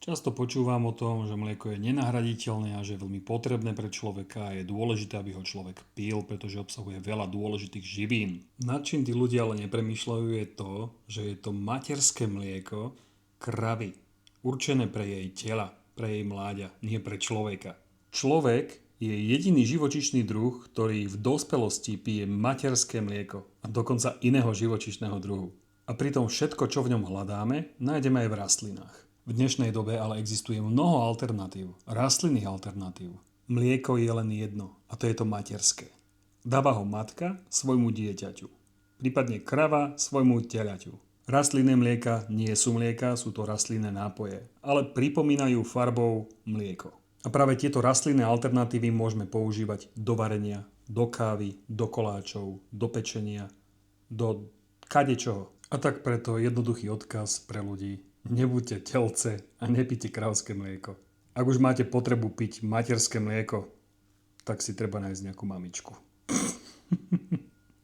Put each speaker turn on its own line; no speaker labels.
Často počúvam o tom, že mlieko je nenahraditeľné a že je veľmi potrebné pre človeka a je dôležité, aby ho človek pil, pretože obsahuje veľa dôležitých živín. Nad čím tí ľudia ale nepremýšľajú je to, že je to materské mlieko kravy, určené pre jej tela, pre jej mláďa, nie pre človeka. Človek je jediný živočíšny druh, ktorý v dospelosti pije materské mlieko a dokonca iného živočíšneho druhu. A pritom všetko, čo v ňom hľadáme, nájdeme aj v rastlinách. V dnešnej dobe ale existuje mnoho alternatív, rastlinných alternatív. Mlieko je len jedno, a to je to materské. Dáva ho matka svojmu dieťaťu, prípadne krava svojmu telaťu. Rastlinné mlieka nie sú mlieka, sú to rastlinné nápoje, ale pripomínajú farbou mlieko. A práve tieto rastlinné alternatívy môžeme používať do varenia, do kávy, do koláčov, do pečenia, do kadečoho. A tak preto jednoduchý odkaz pre ľudí: nebuďte telce a nepite kravské mlieko. Ak už máte potrebu piť materské mlieko, tak si treba nájsť nejakú mamičku.